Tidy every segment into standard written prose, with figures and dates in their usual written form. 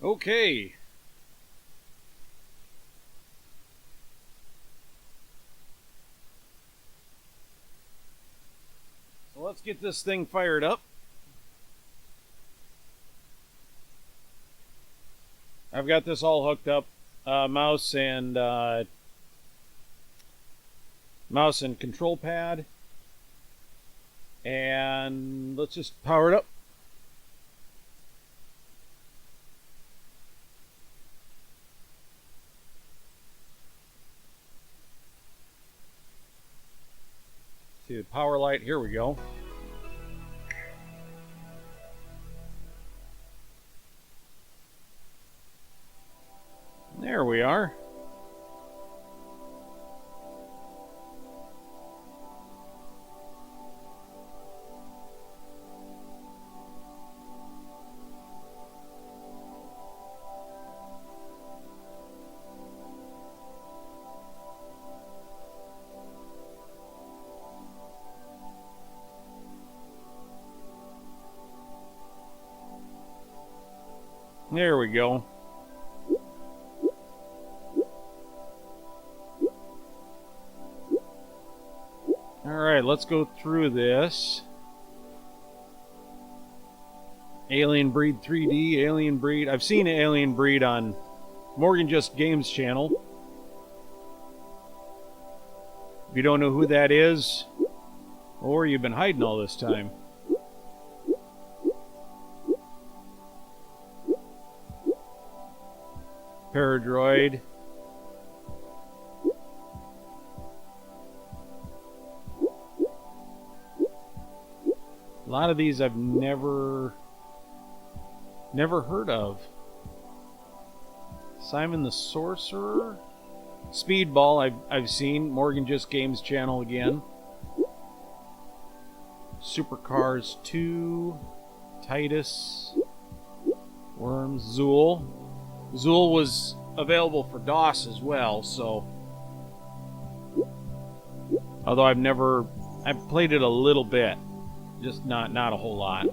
Okay. So let's get this thing fired up. I've got this all hooked up, mouse and control pad, and let's just power it up. See the power light, here we go. There we are. There we go. Alright, let's go through this. Alien Breed 3D, Alien Breed. I've seen Alien Breed on Morgan Just Games channel. If you don't know who that is, or you've been hiding all this time. Paradroid. A lot of these I've never heard of. Simon the Sorcerer. Speedball I've seen. Morgan Just Games channel again. Supercars 2. Titus. Worms. Zool. Zool was available for DOS as well, so... Although I've played it a little bit. Just not a whole lot.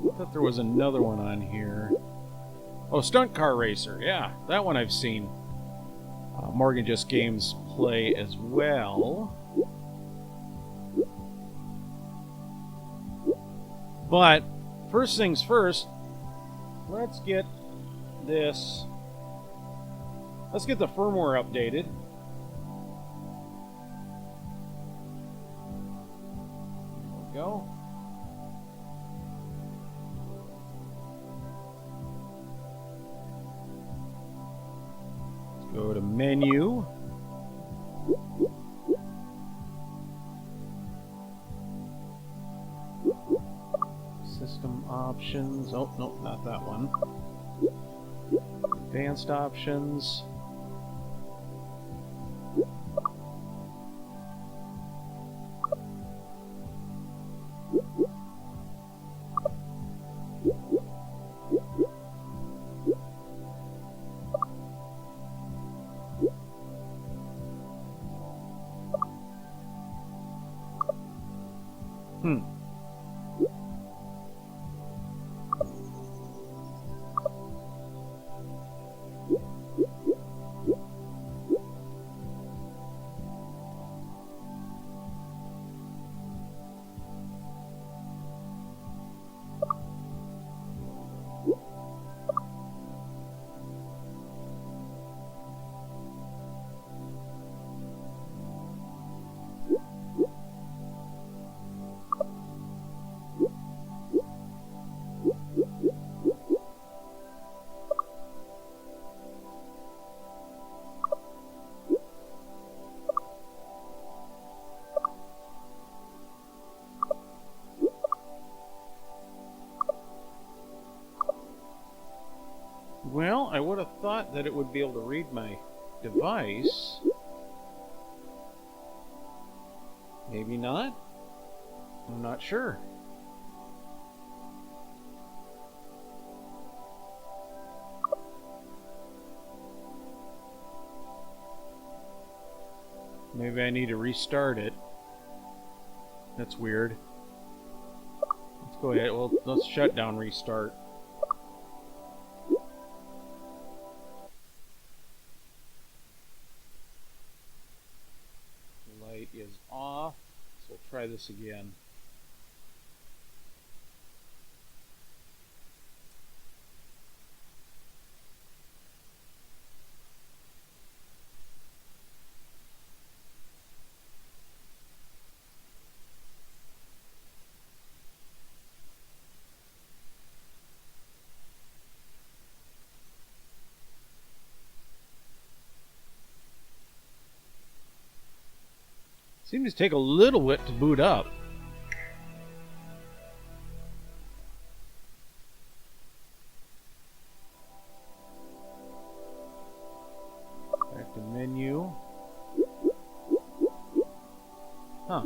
I thought there was another one on here. Oh, Stunt Car Racer. Yeah, that one I've seen. Morgan Just Games play as well. But, first things first, let's get this... Let's get the firmware updated. Go. Let's go to menu. System options. Oh, no, not that one. Advanced options. Well, I would have thought that it would be able to read my device. Maybe not. I'm not sure. Maybe I need to restart it. That's weird. Let's go ahead. Well, let's shut down, restart. The light is off, so we'll try this again. Seems to take a little bit to boot up. Back to menu. Huh.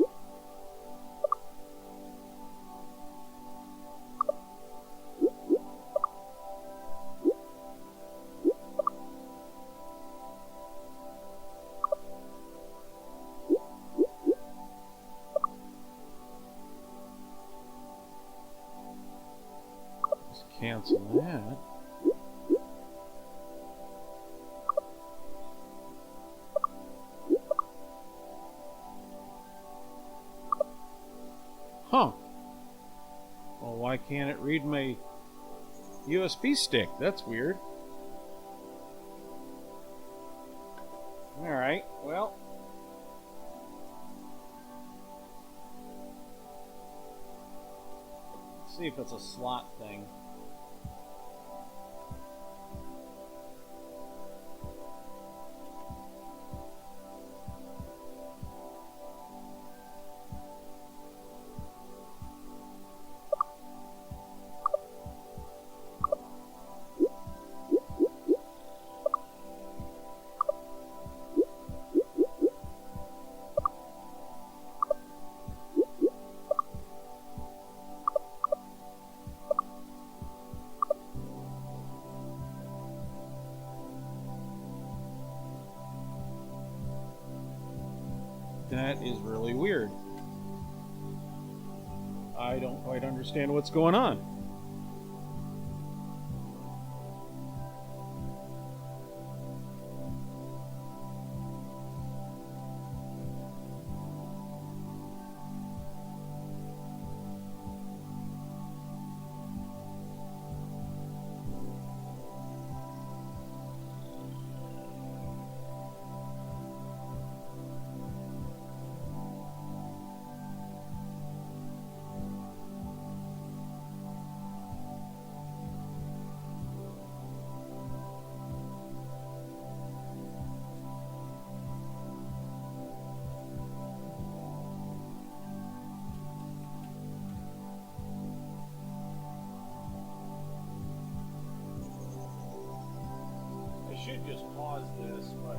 Cancel that. Huh. Well, why can't it read my USB stick? That's weird. Alright, well. Let's see if it's a slot thing. That is really weird. I don't quite understand what's going on. I should just pause this, but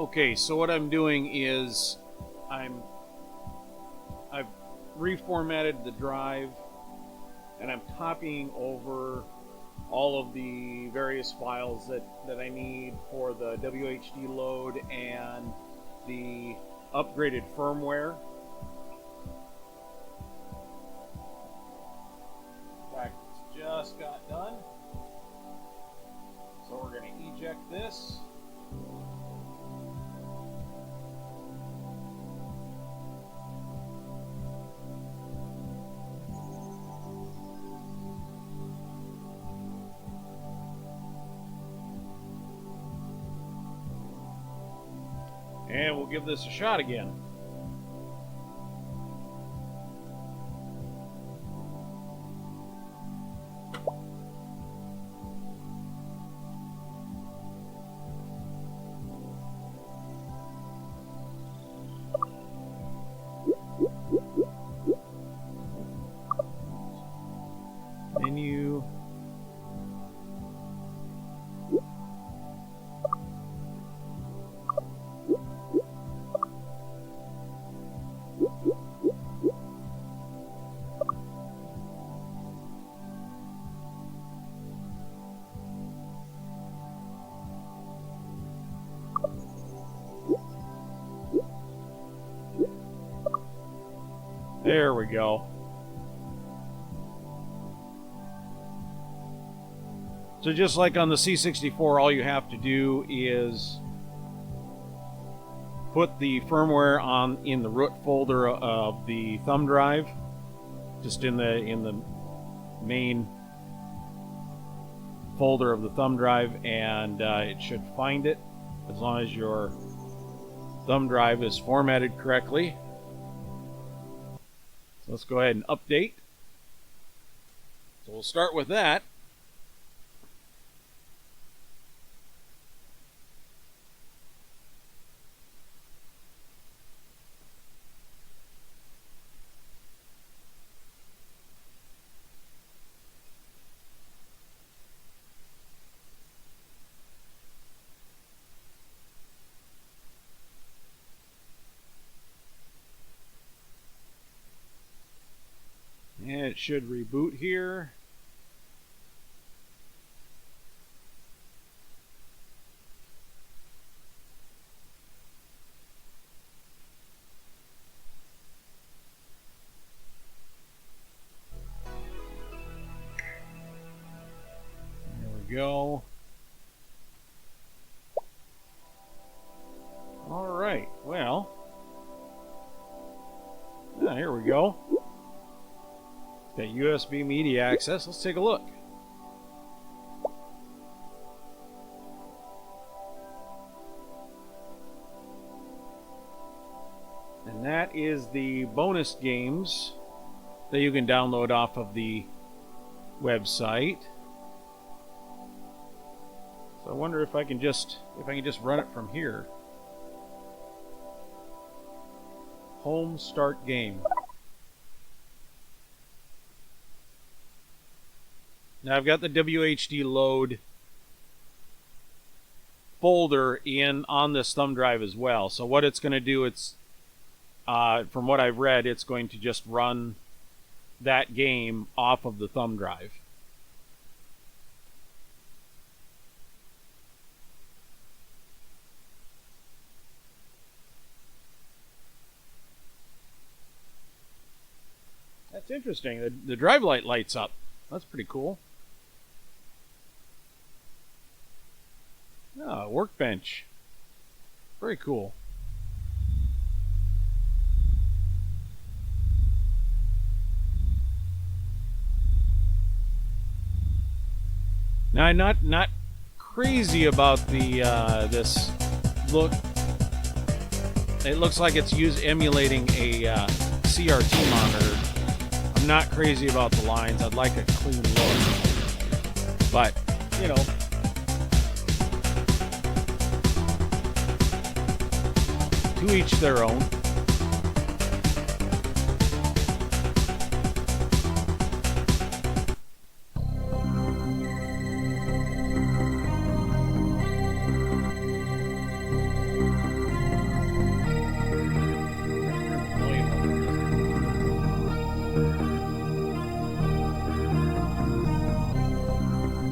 Okay, so what I'm doing is I've reformatted the drive, and I'm copying over all of the various files that I need for the WHD load and the upgraded firmware. In fact, it's just got done. So we're going to eject this. And we'll give this a shot again. Menu. There we go. So just like on the C64, all you have to do is put the firmware in the root folder of the thumb drive, just in the main folder of the thumb drive, and it should find it as long as your thumb drive is formatted correctly. So let's go ahead and update. So we'll start with that. And it should reboot here. There we go. All right, well, here we go. Got USB media access. Let's take a look. And that is the bonus games that you can download off of the website. So I wonder if I can just run it from here. Home start game. Now I've got the WHD load folder on this thumb drive as well. So what it's going to do, it's from what I've read, it's going to just run that game off of the thumb drive. That's interesting. The drive light lights up. That's pretty cool. Oh, workbench. Very cool. Now, I'm not crazy about the this look. It looks like it's emulating a CRT monitor. I'm not crazy about the lines. I'd like a clean look, but you know. To each their own.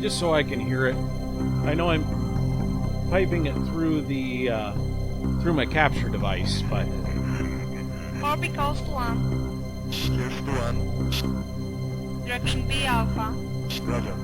just so I can hear it. I know I'm piping it through the through my capture device, but Orbicals to 1. Yes, to 1. Direction B Alpha. Roger.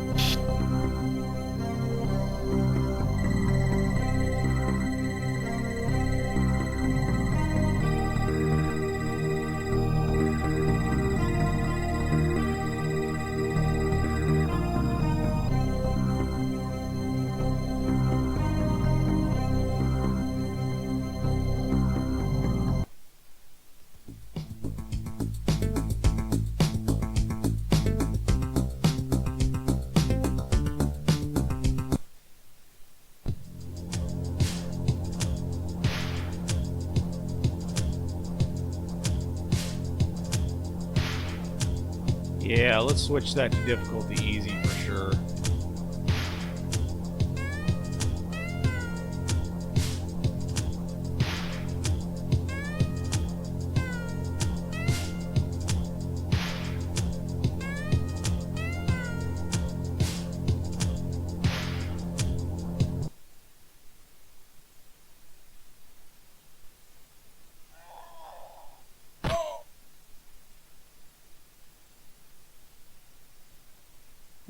yeah, let's switch that to difficulty easy for sure.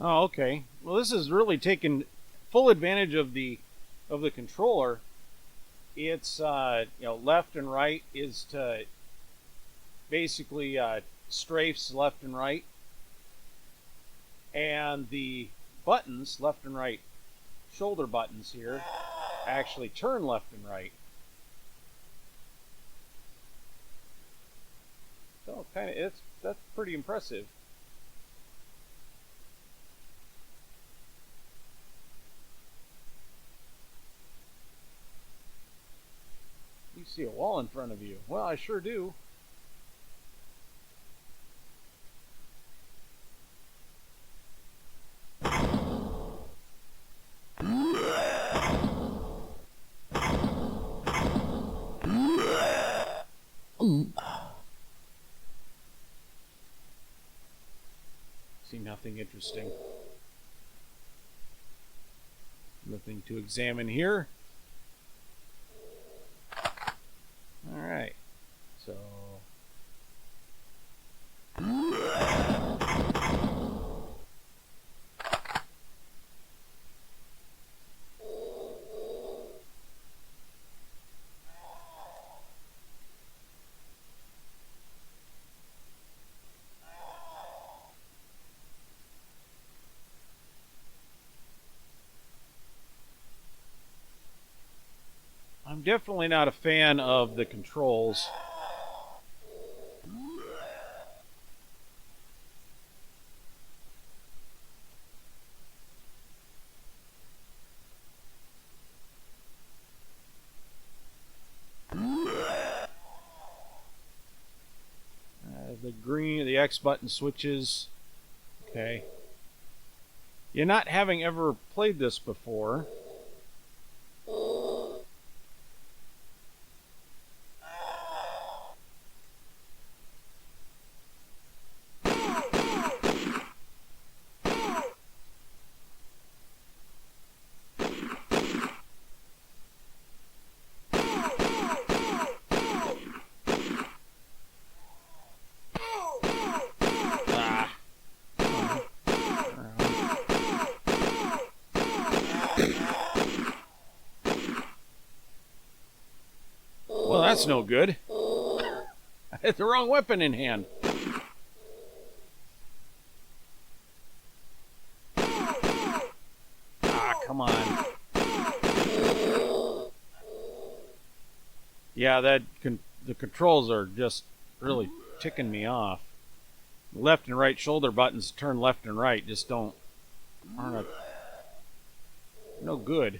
Oh, okay. Well, this is really taking full advantage of the controller. It's you know, left and right is to basically strafes left and right, and the buttons left and right, shoulder buttons here, actually turn left and right. So kind of that's pretty impressive. You see a wall in front of you. Well, I sure do. See nothing interesting. Nothing to examine here. All right. So I'm definitely not a fan of the controls. The green, the X button switches. Okay. You're not having ever played this before. Well, that's no good. I had the wrong weapon in hand. Ah, come on. Yeah, the controls are just really ticking me off. Left and right shoulder buttons turn left and right just aren't no good.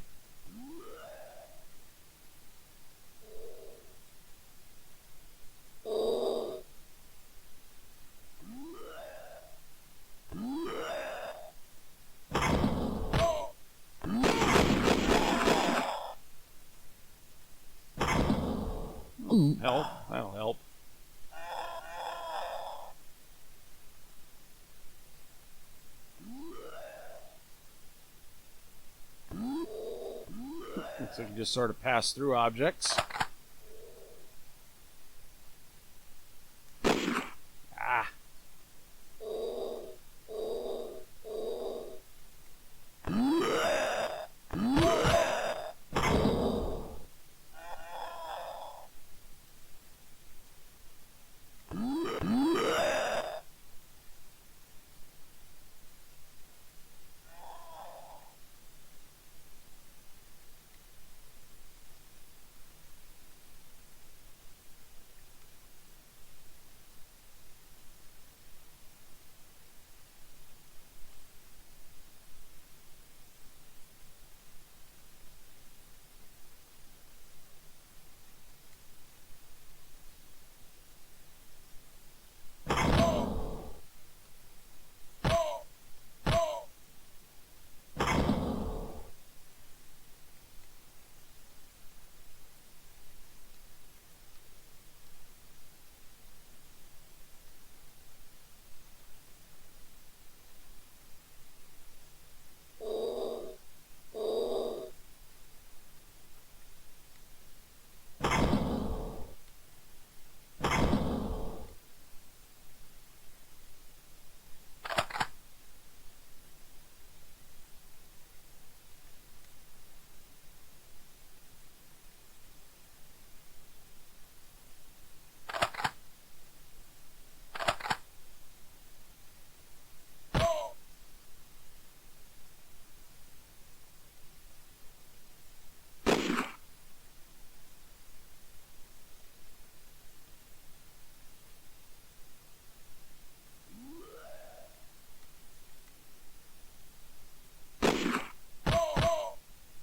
Help, that'll help. So you can just sort of pass through objects. Ah.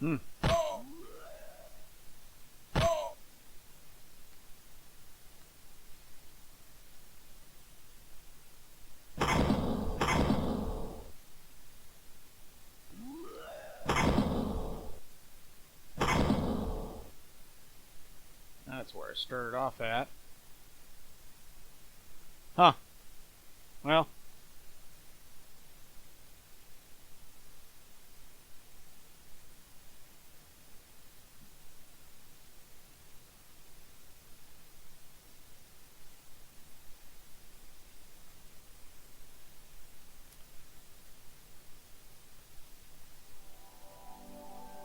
Hmm. That's where I started off at. Huh. Well.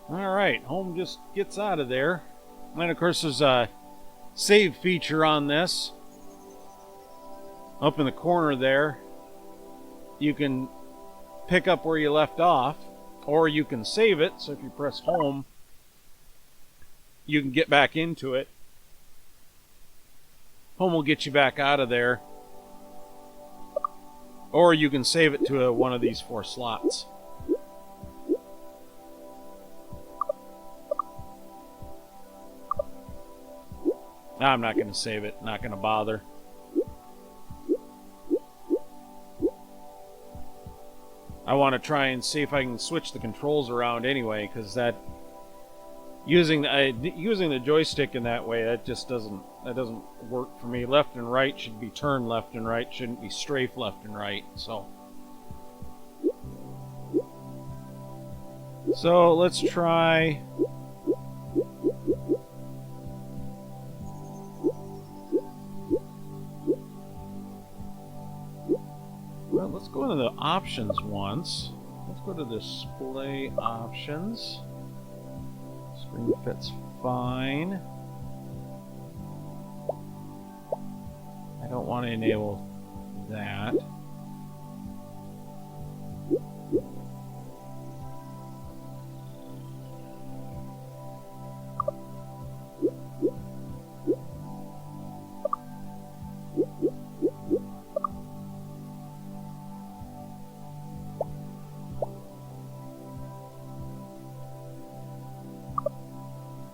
Alright, home just gets out of there. And of course there's a save feature on this. Up in the corner there, you can pick up where you left off, or you can save it. So if you press home, you can get back into it. Home will get you back out of there. Or you can save it to one of these 4 slots. I'm not going to save it. Not going to bother. I want to try and see if I can switch the controls around anyway, because that using the joystick in that way, that doesn't work for me. Left and right should be turned left and right, shouldn't be strafe left and right. So let's try. Well, let's go into the options once. Let's go to display options. Screen fits fine. I don't want to enable that.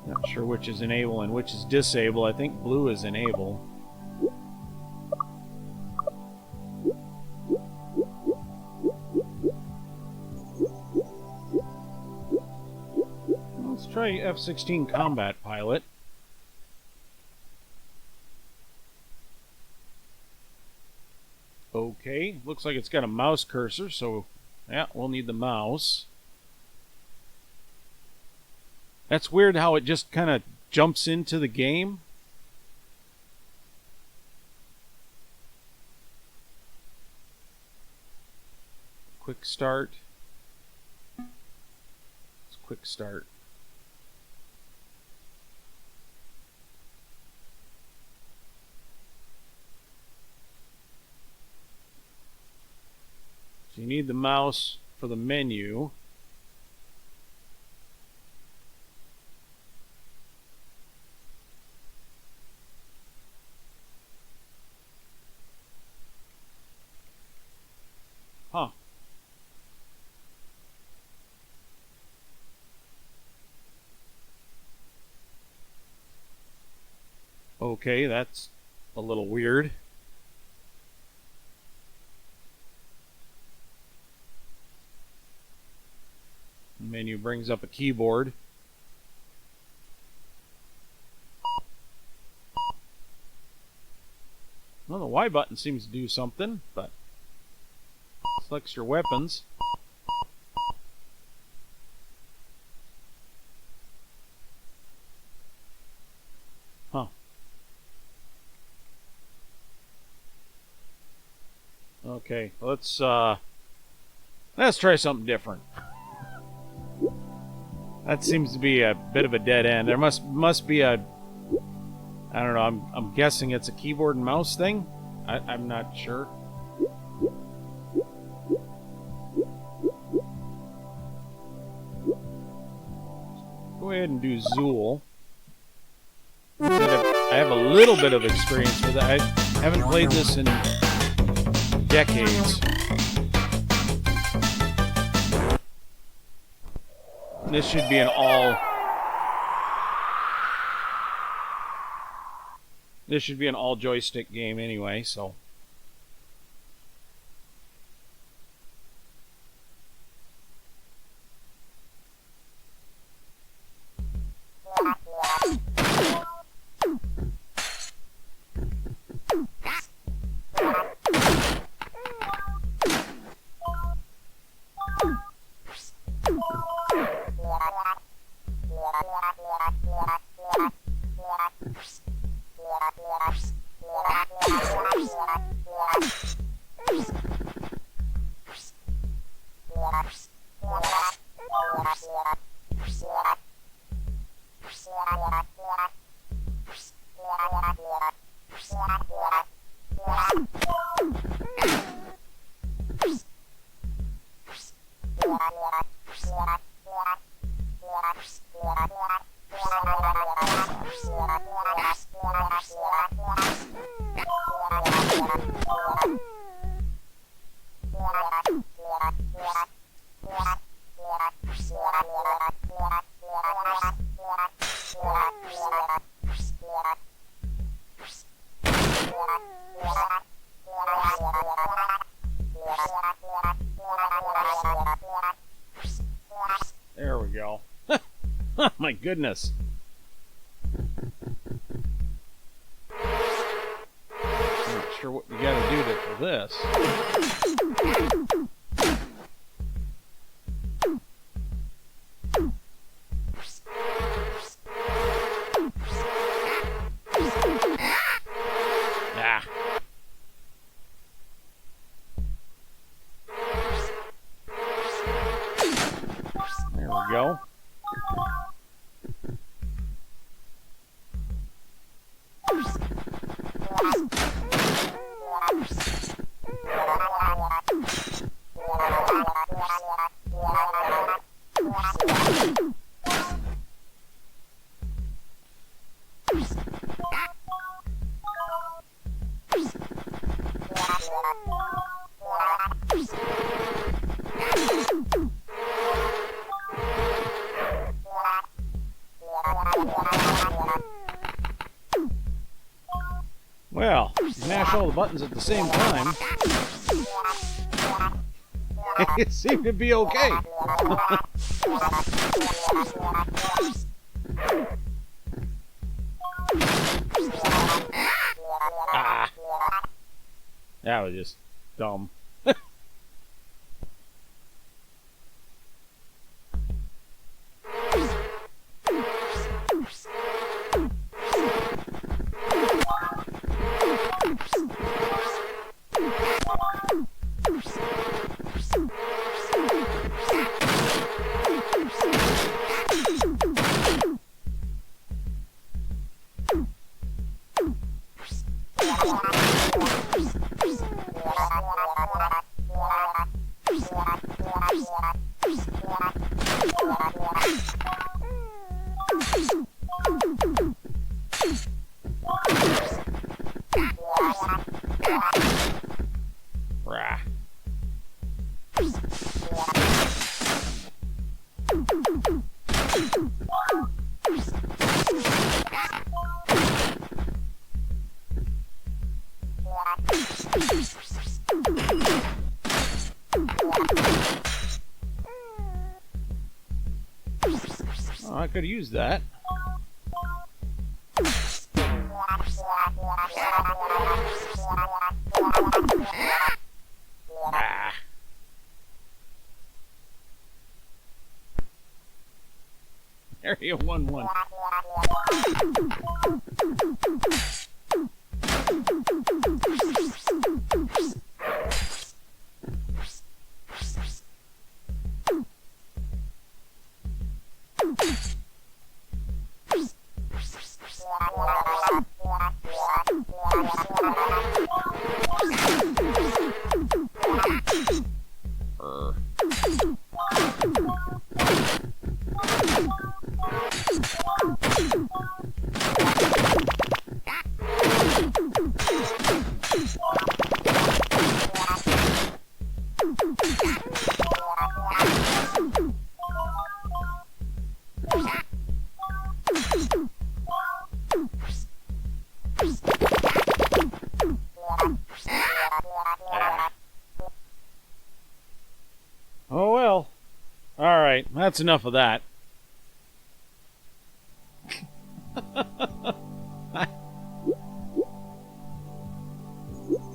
Not sure which is enable and which is disable. I think blue is enable. Let's try F-16 Combat Pilot. Okay, looks like it's got a mouse cursor, so yeah, we'll need the mouse. That's weird how it just kind of jumps into the game. Quick start. It's quick start. So you need the mouse for the menu. Huh. Okay, that's a little weird. The menu brings up a keyboard. Well, the Y button seems to do something, but selects your weapons. Huh. Okay, let's try something different. That seems to be a bit of a dead end. There must be a, I don't know, I'm guessing it's a keyboard and mouse thing. I'm not sure. Go ahead and do Zool. I have a little bit of experience with it. I haven't played this in decades. This should be an all joystick game anyway, so. There we go. My goodness. Not sure what you gotta do for this. Ah. There we go. Well, you mash all the buttons at the same time. It seemed to be okay. Ah. That was just dumb. Rah. Oh, I could use that. Ah. Area 1-1. Oh well. Alright, that's enough of that.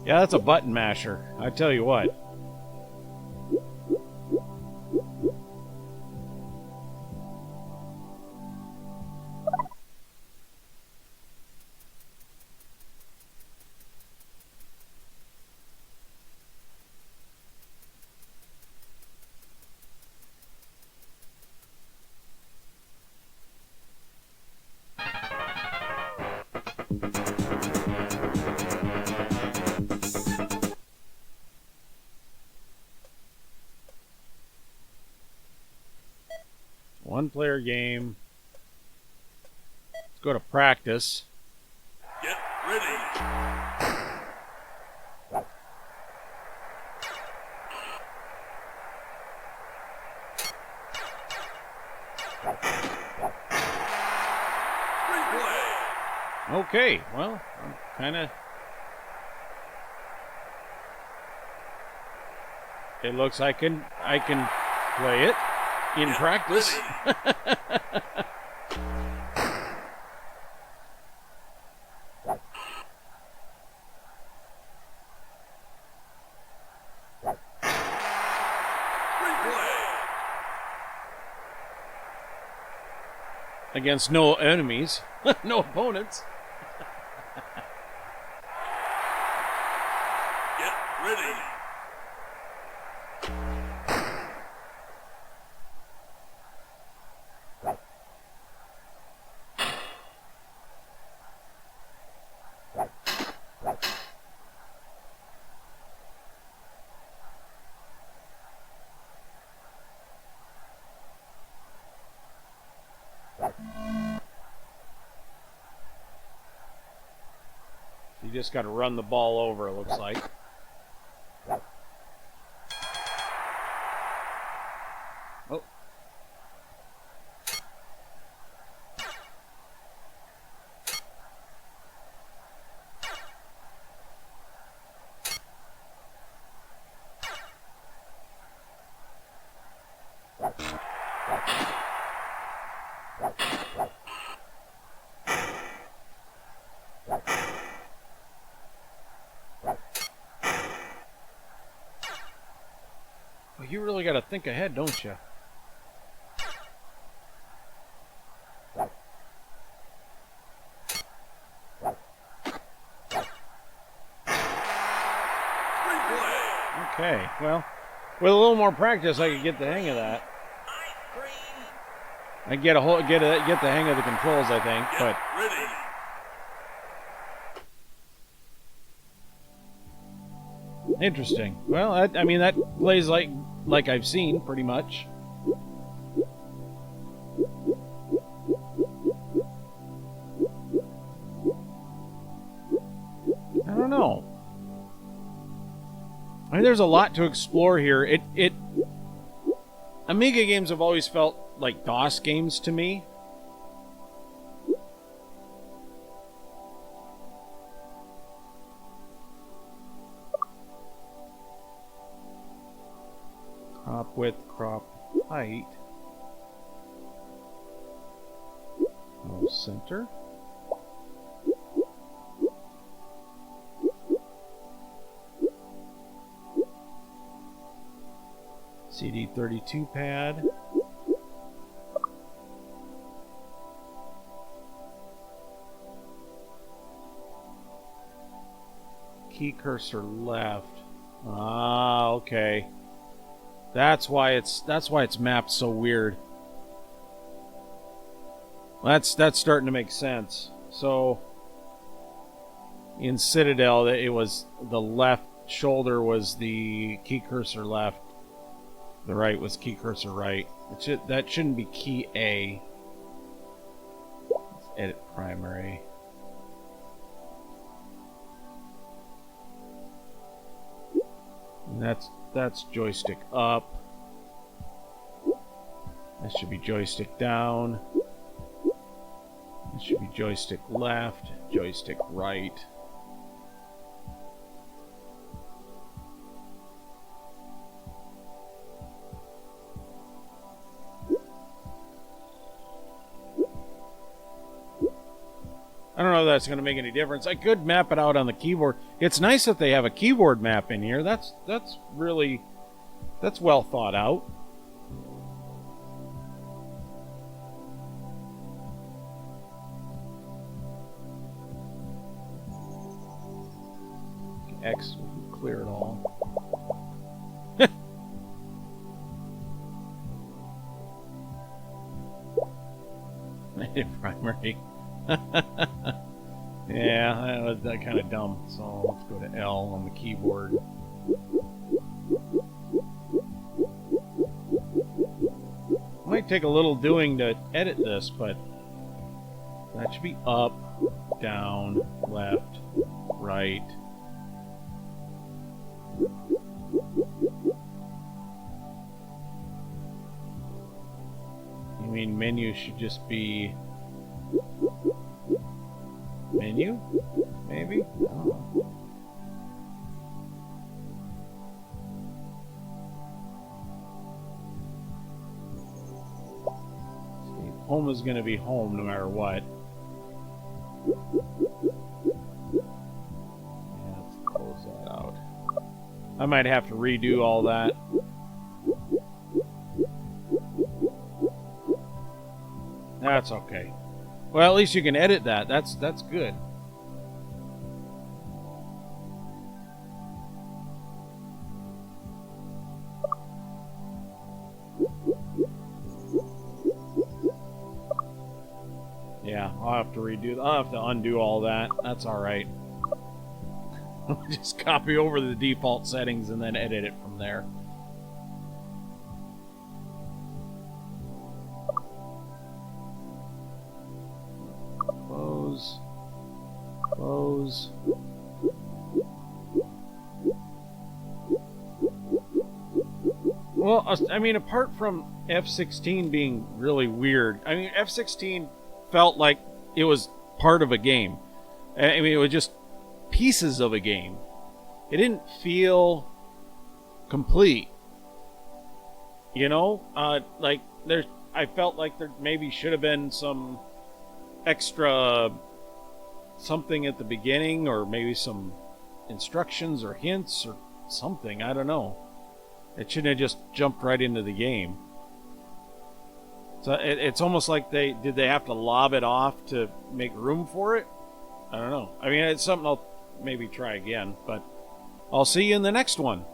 Yeah, that's a button masher. I tell you what. One-player game. Let's go to practice. Get ready. Okay, well, I'm kind of... It looks like I can play it in practice. Against no enemies, no opponents. Get ready. You just got to run the ball over, it looks like. Oh. Well, you really got to think ahead, don't you? Okay, well, with a little more practice, I could get the hang of that. I get the hang of the controls, I think. But Ready. Interesting. Well, I mean, that plays like I've seen, pretty much. I don't know. I mean, there's a lot to explore here. Amiga games have always felt like DOS games to me. Crop width, crop height. No center. CD32 pad. Key cursor left. Ah, okay. That's why it's mapped so weird. That's starting to make sense. So in Citadel, it was the left shoulder was the key cursor left. The right was key cursor right. That shouldn't be key A. Let's edit primary. And that's joystick up. That should be joystick down. That should be joystick left, joystick right. I don't know if that's going to make any difference. I could map it out on the keyboard. It's nice that they have a keyboard map in here. That's well thought out. X, clear it all. Primary. Yeah, that was kind of dumb. So let's go to L on the keyboard. Might take a little doing to edit this, but that should be up, down, left, right. You mean menu should just be menu? Maybe? I don't know. See, home is going to be home no matter what. Yeah, let's close that out. I might have to redo all that. That's okay. Well, at least you can edit that. That's good. Yeah, I'll have to redo. I'll have to undo all that. That's all right. Just copy over the default settings and then edit it from there. Close. Well, I mean, apart from F16 being really weird, I mean, F16 felt like it was part of a game. I mean, it was just pieces of a game. It didn't feel complete. You know, like I felt like there maybe should have been some extra something at the beginning, or maybe some instructions or hints or something. I don't know. It shouldn't have just jumped right into the game. So it's almost like did they have to lob it off to make room for it? I don't know. I mean, it's something I'll maybe try again, but I'll see you in the next one.